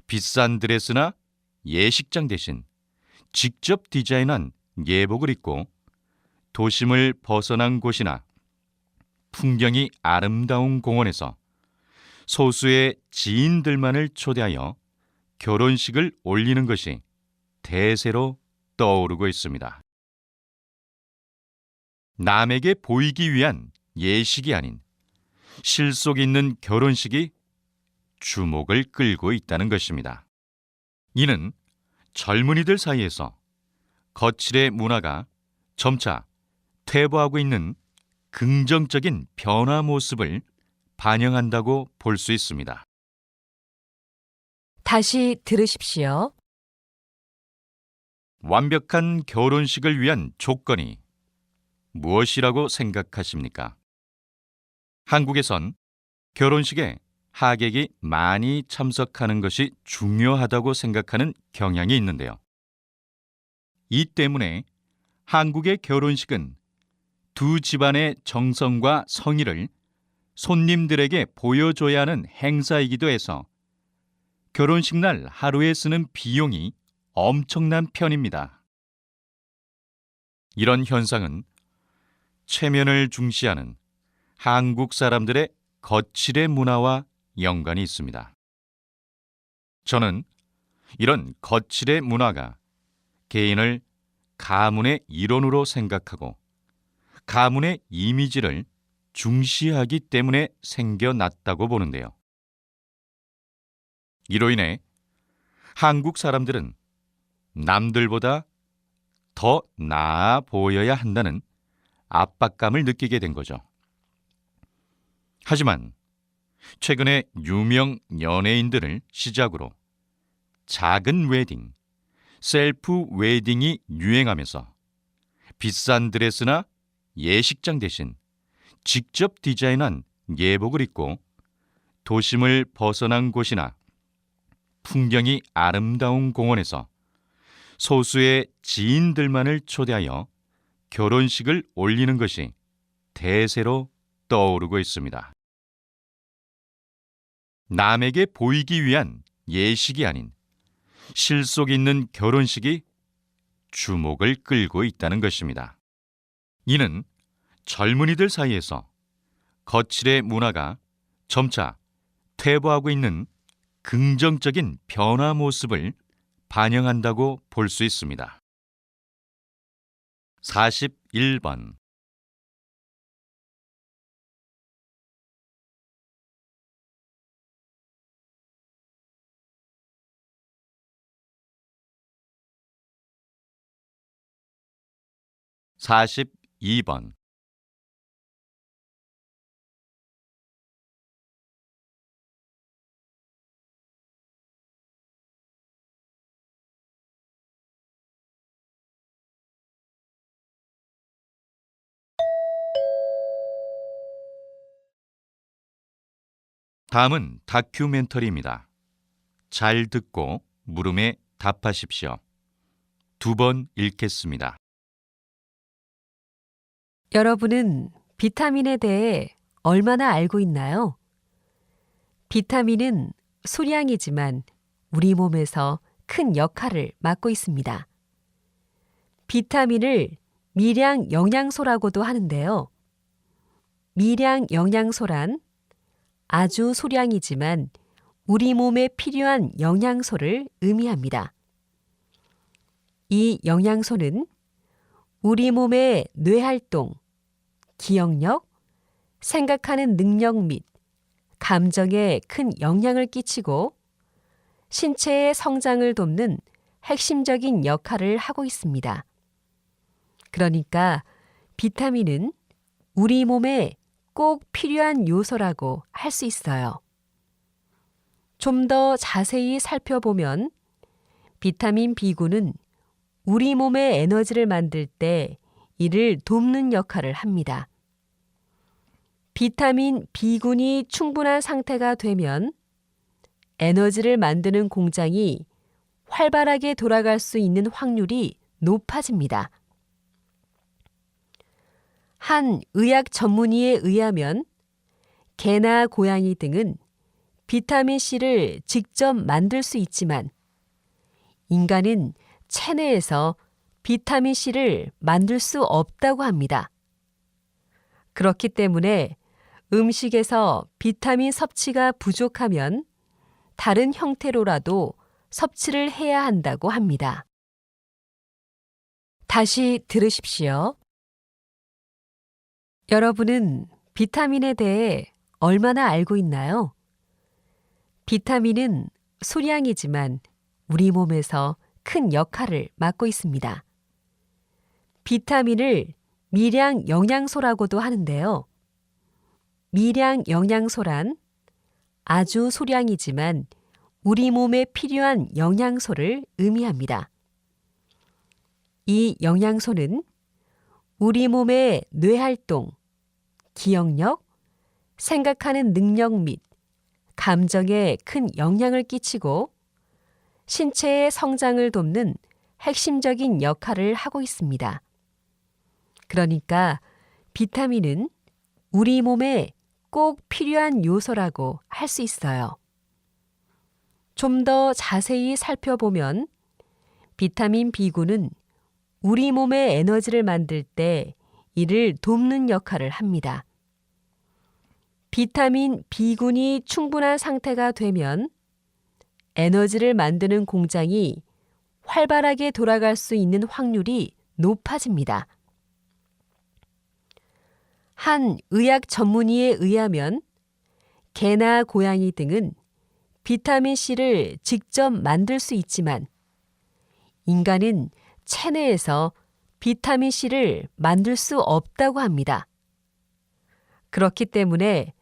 비싼 드레스나 예식장 대신 직접 디자인한 예복을 입고 도심을 벗어난 곳이나 풍경이 아름다운 공원에서 소수의 지인들만을 초대하여 결혼식을 올리는 것이 대세로 떠오르고 있습니다. 남에게 보이기 위한 예식이 아닌 실속 있는 결혼식이 주목을 끌고 있다는 것입니다. 이는 젊은이들 사이에서 거칠의 문화가 점차 퇴보하고 있는 긍정적인 변화 모습을 반영한다고 볼 수 있습니다. 다시 들으십시오. 완벽한 결혼식을 위한 조건이 무엇이라고 생각하십니까? 한국에선 결혼식에 하객이 많이 참석하는 것이 중요하다고 생각하는 경향이 있는데요. 이 때문에 한국의 결혼식은 두 집안의 정성과 성의를 손님들에게 보여줘야 하는 행사이기도 해서 결혼식 날 하루에 쓰는 비용이 엄청난 편입니다. 이런 현상은 체면을 중시하는 한국 사람들의 거칠의 문화와 연관이 있습니다. 저는 이런 거칠의 문화가 개인을 가문의 일원으로 생각하고 가문의 이미지를 중시하기 때문에 생겨났다고 보는데요. 이로 인해 한국 사람들은 남들보다 더 나아 보여야 한다는 압박감을 느끼게 된 거죠. 하지만 최근에 유명 연예인들을 시작으로 작은 웨딩, 셀프 웨딩이 유행하면서 비싼 드레스나 예식장 대신 직접 디자인한 예복을 입고 도심을 벗어난 곳이나 풍경이 아름다운 공원에서 소수의 지인들만을 초대하여 결혼식을 올리는 것이 대세로 떠오르고 있습니다. 남에게 보이기 위한 예식이 아닌 실속 있는 결혼식이 주목을 끌고 있다는 것입니다. 이는 젊은이들 사이에서 거칠의 문화가 점차 퇴보하고 있는 긍정적인 변화 모습을 반영한다고 볼 수 있습니다. 41번 42번 다음은 다큐멘터리입니다. 잘 듣고 물음에 답하십시오. 2번 읽겠습니다. 여러분은 비타민에 대해 얼마나 알고 있나요? 비타민은 소량이지만 우리 몸에서 큰 역할을 맡고 있습니다. 비타민을 미량 영양소라고도 하는데요. 미량 영양소란 아주 소량이지만 우리 몸에 필요한 영양소를 의미합니다. 이 영양소는 우리 몸의 뇌활동, 기억력, 생각하는 능력 및 감정에 큰 영향을 끼치고 신체의 성장을 돕는 핵심적인 역할을 하고 있습니다. 그러니까 비타민은 우리 몸에 꼭 필요한 요소라고 할 수 있어요. 좀 더 자세히 살펴보면 비타민 B군은 우리 몸의 에너지를 만들 때 이를 돕는 역할을 합니다. 비타민 B군이 충분한 상태가 되면 에너지를 만드는 공장이 활발하게 돌아갈 수 있는 확률이 높아집니다. 한 의학 전문의에 의하면 개나 고양이 등은 비타민C를 직접 만들 수 있지만 인간은 체내에서 비타민C를 만들 수 없다고 합니다. 그렇기 때문에 음식에서 비타민 섭취가 부족하면 다른 형태로라도 섭취를 해야 한다고 합니다. 다시 들으십시오. 여러분은 비타민에 대해 얼마나 알고 있나요? 비타민은 소량이지만 우리 몸에서 큰 역할을 맡고 있습니다. 비타민을 미량 영양소라고도 하는데요. 미량 영양소란 아주 소량이지만 우리 몸에 필요한 영양소를 의미합니다. 이 영양소는 우리 몸의 뇌활동, 기억력, 생각하는 능력 및 감정에 큰 영향을 끼치고 신체의 성장을 돕는 핵심적인 역할을 하고 있습니다. 그러니까 비타민은 우리 몸에 꼭 필요한 요소라고 할 수 있어요. 좀 더 자세히 살펴보면 비타민 B군은 우리 몸의 에너지를 만들 때 이를 돕는 역할을 합니다. 비타민 B군이 충분한 상태가 되면 에너지를 만드는 공장이 활발하게 돌아갈 수 있는 확률이 높아집니다. 한 의학 전문의에 의하면 개나 고양이 등은 비타민C를 직접 만들 수 있지만 인간은 체내에서 비타민C를 만들 수 없다고 합니다. 그렇기 때문에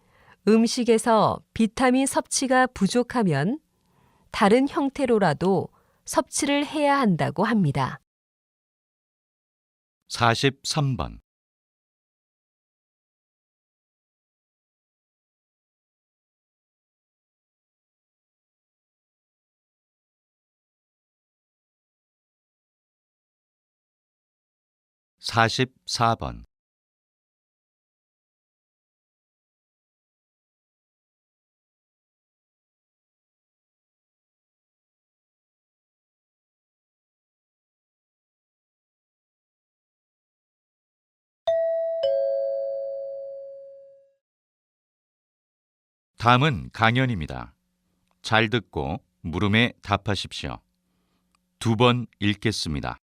음식에서 비타민 섭취가 부족하면 다른 형태로라도 섭취를 해야 한다고 합니다. 43번. (44번) 다음은 강연입니다. 잘 듣고 물음에 답하십시오. 2번 읽겠습니다.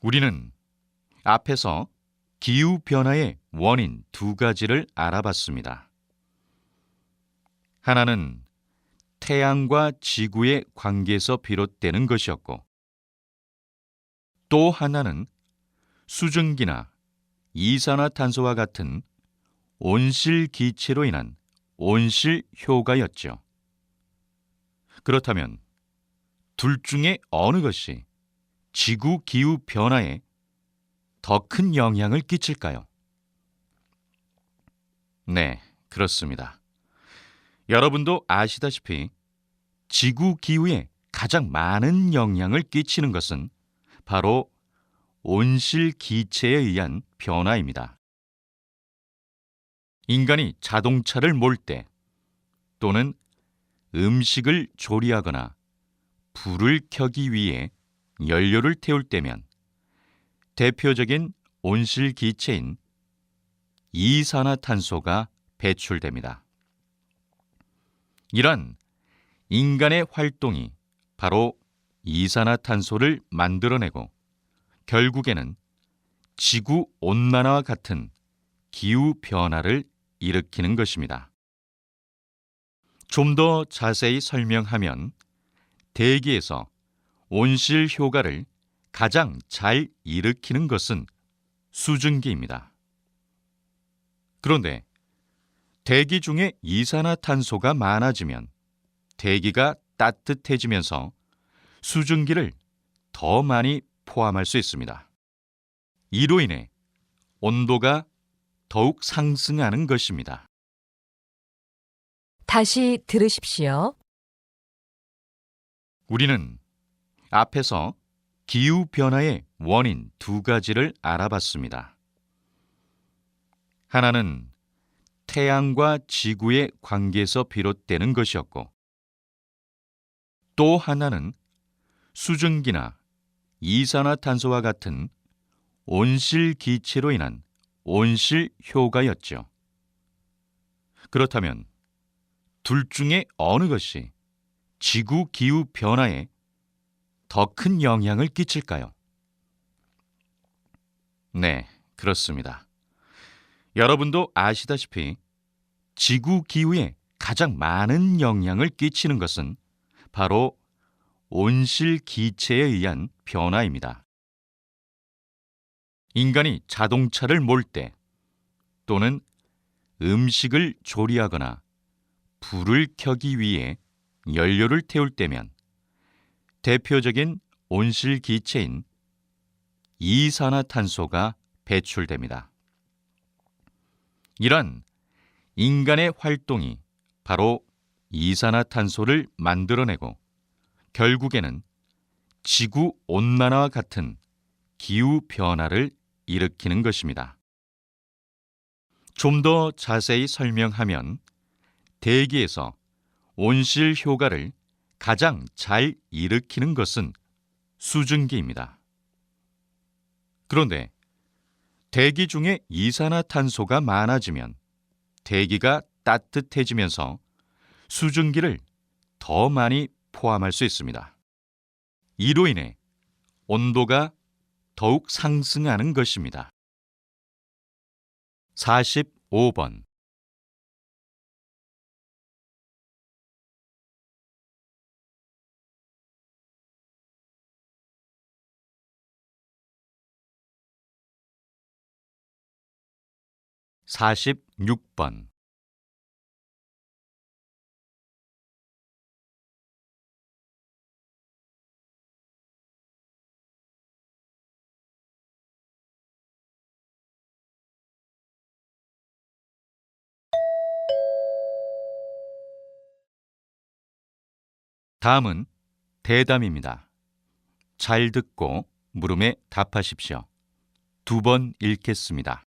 우리는 앞에서 기후변화의 원인 2가지를 알아봤습니다. 하나는 태양과 지구의 관계에서 비롯되는 것이었고, 또 하나는 수증기나 이산화탄소와 같은 온실기체로 인한 온실효과였죠. 그렇다면 둘 중에 어느 것이 지구 기후 변화에 더 큰 영향을 끼칠까요? 네, 그렇습니다. 여러분도 아시다시피 지구 기후에 가장 많은 영향을 끼치는 것은 바로 온실기체에 의한 변화입니다. 인간이 자동차를 몰 때 또는 음식을 조리하거나 불을 켜기 위해 연료를 태울 때면 대표적인 온실 기체인 이산화탄소가 배출됩니다. 이런 인간의 활동이 바로 이산화탄소를 만들어내고 결국에는 지구 온난화와 같은 기후 변화를 일으키는 것입니다. 좀 더 자세히 설명하면 대기에서 온실 효과를 가장 잘 일으키는 것은 수증기입니다. 그런데 대기 중에 이산화탄소가 많아지면 대기가 따뜻해지면서 수증기를 더 많이 포함할 수 있습니다. 이로 인해 온도가 더욱 상승하는 것입니다. 다시 들으십시오. 우리는 앞에서 기후변화의 원인 두 가지를 알아봤습니다. 하나는 태양과 지구의 관계에서 비롯되는 것이었고, 또 하나는 수증기나 이산화탄소와 같은 온실 기체로 인한 온실 효과였죠. 그렇다면 둘 중에 어느 것이 지구 기후 변화에 더 큰 영향을 끼칠까요? 네, 그렇습니다. 여러분도 아시다시피 지구 기후에 가장 많은 영향을 끼치는 것은 바로 온실 기체에 의한 변화입니다. 인간이 자동차를 몰 때 또는 음식을 조리하거나 불을 켜기 위해 연료를 태울 때면 대표적인 온실 기체인 이산화탄소가 배출됩니다. 이런 인간의 활동이 바로 이산화탄소를 만들어내고 결국에는 지구 온난화와 같은 기후 변화를 일으키는 것입니다. 좀 더 자세히 설명하면 대기에서 온실 효과를 가장 잘 일으키는 것은 수증기입니다. 그런데 대기 중에 이산화탄소가 많아지면 대기가 따뜻해지면서 수증기를 더 많이 포함할 수 있습니다. 이로 인해 온도가 더욱 상승하는 것입니다. 45번 46번 다음은 대담입니다. 잘 듣고 물음에 답하십시오. 2번 읽겠습니다.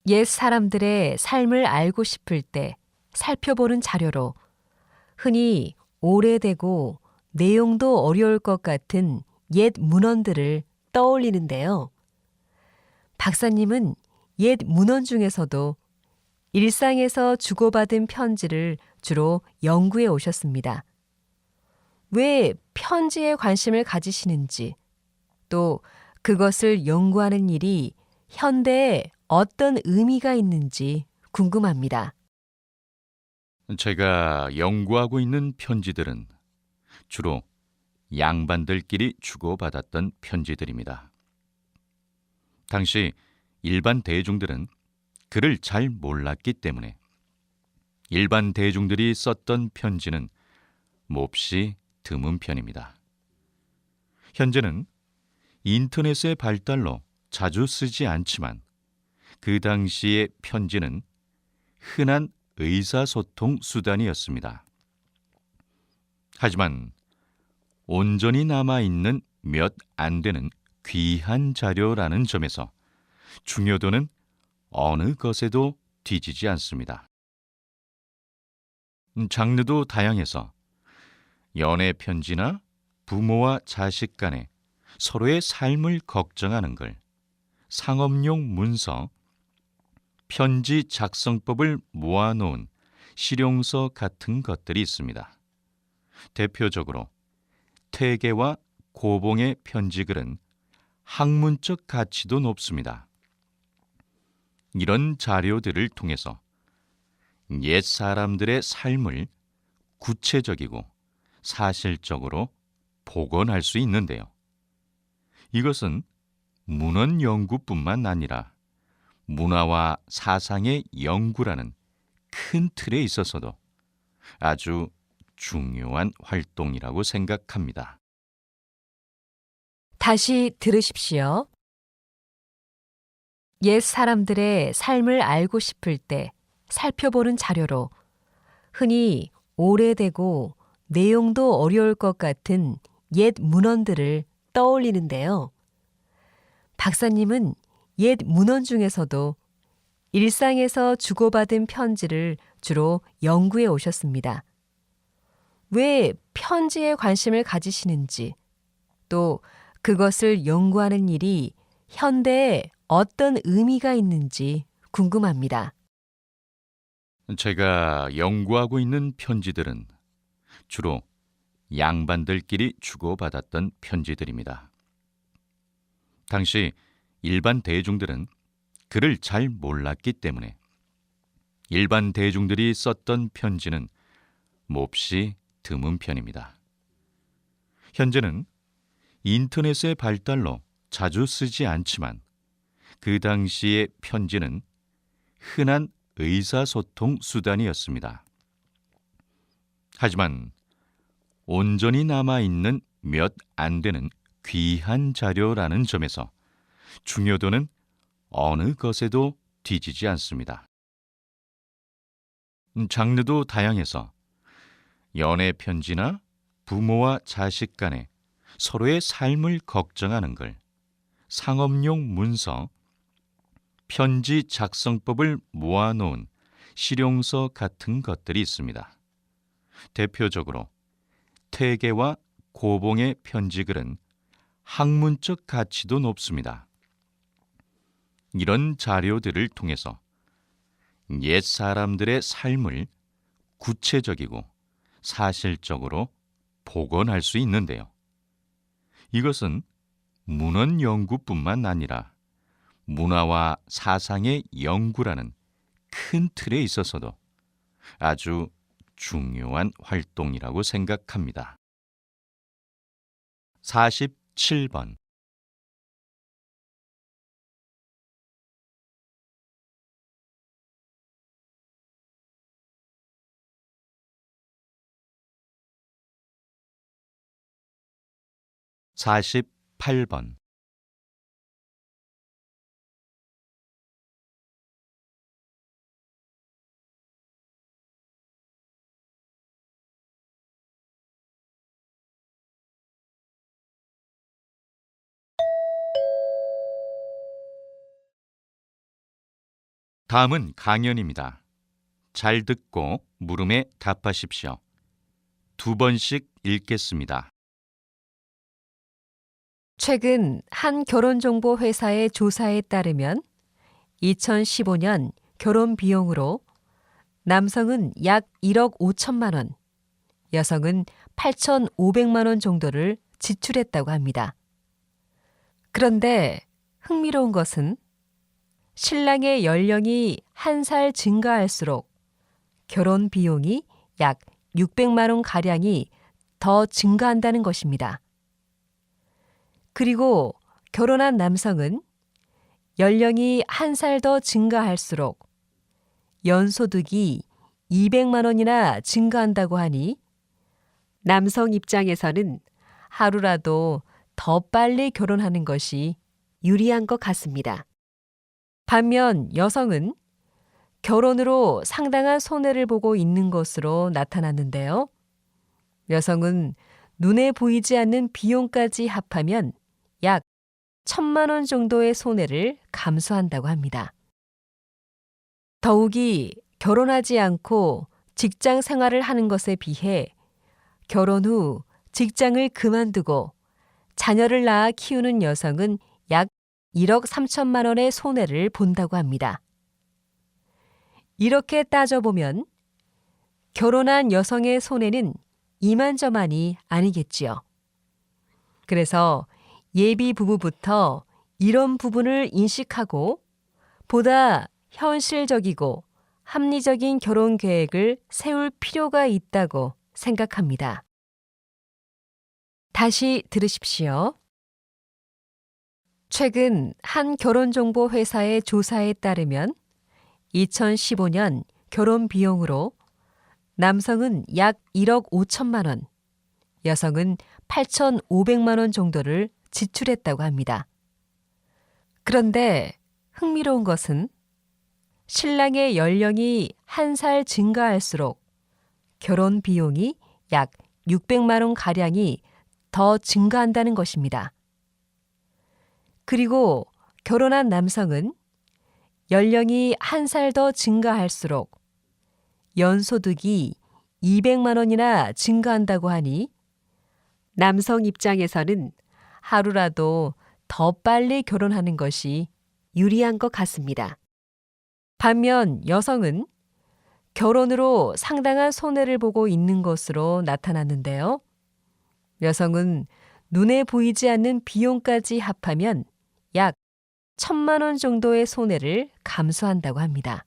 옛 사람들의 삶을 알고 싶을 때 살펴보는 자료로 흔히 오래되고 내용도 어려울 것 같은 옛 문헌들을 떠올리는데요. 박사님은 옛 문헌 중에서도 일상에서 주고받은 편지를 주로 연구해 오셨습니다. 왜 편지에 관심을 가지시는지, 또 그것을 연구하는 일이 현대에 어떤 의미가 있는지 궁금합니다. 제가 연구하고 있는 편지들은 주로 양반들끼리 주고받았던 편지들입니다. 당시 일반 대중들은 글을 잘 몰랐기 때문에 일반 대중들이 썼던 편지는 몹시 드문 편입니다. 현재는 인터넷의 발달로 자주 쓰지 않지만 그 당시의 편지는 흔한 의사소통 수단이었습니다. 하지만 온전히 남아있는 몇 안 되는 귀한 자료라는 점에서 중요도는 어느 것에도 뒤지지 않습니다. 장르도 다양해서 연애 편지나 부모와 자식 간에 서로의 삶을 걱정하는 글, 상업용 문서, 편지 작성법을 모아놓은 실용서 같은 것들이 있습니다. 대표적으로 태계와 고봉의 편지글은 학문적 가치도 높습니다. 이런 자료들을 통해서 옛 사람들의 삶을 구체적이고 사실적으로 복원할 수 있는데요. 이것은 문헌 연구뿐만 아니라 문화와 사상의 연구라는 큰 틀에 있어서도 아주 중요한 활동이라고 생각합니다. 다시 들으십시오. 옛 사람들의 삶을 알고 싶을 때 살펴보는 자료로 흔히 오래되고 내용도 어려울 것 같은 옛 문헌들을 떠올리는데요. 박사님은 옛 문헌 중에서도 일상에서 주고받은 편지를 주로 연구해 오셨습니다. 왜 편지에 관심을 가지시는지, 또 그것을 연구하는 일이 현대에 어떤 의미가 있는지 궁금합니다. 제가 연구하고 있는 편지들은 주로 양반들끼리 주고받았던 편지들입니다. 당시 일반 대중들은 글을 잘 몰랐기 때문에 일반 대중들이 썼던 편지는 몹시 드문 편입니다. 현재는 인터넷의 발달로 자주 쓰지 않지만 그 당시의 편지는 흔한 의사소통 수단이었습니다. 하지만 온전히 남아있는 몇 안 되는 귀한 자료라는 점에서 중요도는 어느 것에도 뒤지지 않습니다. 장르도 다양해서 연애 편지나 부모와 자식 간에 서로의 삶을 걱정하는 글, 상업용 문서, 편지 작성법을 모아놓은 실용서 같은 것들이 있습니다. 대표적으로 태계와 고봉의 편지글은 학문적 가치도 높습니다. 이런 자료들을 통해서 옛 사람들의 삶을 구체적이고 사실적으로 복원할 수 있는데요. 이것은 문헌 연구뿐만 아니라 문화와 사상의 연구라는 큰 틀에 있어서도 아주 중요한 활동이라고 생각합니다. 47번 48번 다음은 강연입니다. 잘 듣고 물음에 답하십시오. 2번씩 읽겠습니다. 최근 한 결혼정보 회사의 조사에 따르면 2015년 결혼 비용으로 남성은 약 1억 5천만 원, 여성은 8,500만 원 정도를 지출했다고 합니다. 그런데 흥미로운 것은 신랑의 연령이 한 살 증가할수록 결혼 비용이 약 600만 원 가량이 더 증가한다는 것입니다. 그리고 결혼한 남성은 연령이 한 살 더 증가할수록 연소득이 200만 원이나 증가한다고 하니 남성 입장에서는 하루라도 더 빨리 결혼하는 것이 유리한 것 같습니다. 반면 여성은 결혼으로 상당한 손해를 보고 있는 것으로 나타났는데요. 여성은 눈에 보이지 않는 비용까지 합하면 약 1,000만 원 정도의 손해를 감수한다고 합니다. 더욱이 결혼하지 않고 직장 생활을 하는 것에 비해 결혼 후 직장을 그만두고 자녀를 낳아 키우는 여성은 약 1억 3천만 원의 손해를 본다고 합니다. 이렇게 따져보면 결혼한 여성의 손해는 이만저만이 아니겠지요. 그래서 예비 부부부터 이런 부분을 인식하고 보다 현실적이고 합리적인 결혼 계획을 세울 필요가 있다고 생각합니다. 다시 들으십시오. 최근 한 결혼정보 회사의 조사에 따르면 2015년 결혼 비용으로 남성은 약 1억 5천만 원, 여성은 8,500만 원 정도를 지출했다고 합니다. 그런데 흥미로운 것은 신랑의 연령이 한 살 증가할수록 결혼 비용이 약 600만 원 가량이 더 증가한다는 것입니다. 그리고 결혼한 남성은 연령이 한 살 더 증가할수록 연소득이 200만 원이나 증가한다고 하니 남성 입장에서는 하루라도 더 빨리 결혼하는 것이 유리한 것 같습니다. 반면 여성은 결혼으로 상당한 손해를 보고 있는 것으로 나타났는데요. 여성은 눈에 보이지 않는 비용까지 합하면 약 1,000만 원 정도의 손해를 감수한다고 합니다.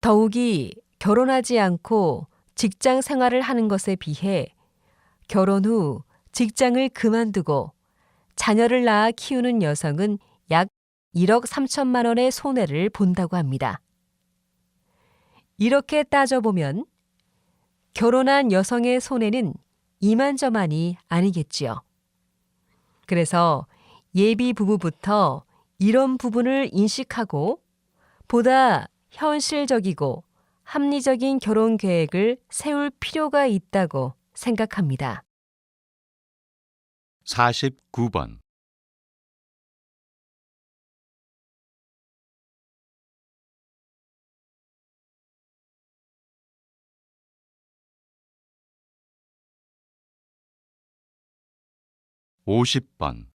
더욱이 결혼하지 않고 직장 생활을 하는 것에 비해 결혼 후 직장을 그만두고 자녀를 낳아 키우는 여성은 약 1억 3천만 원의 손해를 본다고 합니다. 이렇게 따져보면 결혼한 여성의 손해는 이만저만이 아니겠지요. 그래서 예비 부부부터 이런 부분을 인식하고 보다 현실적이고 합리적인 결혼 계획을 세울 필요가 있다고 생각합니다. 49번. (50번)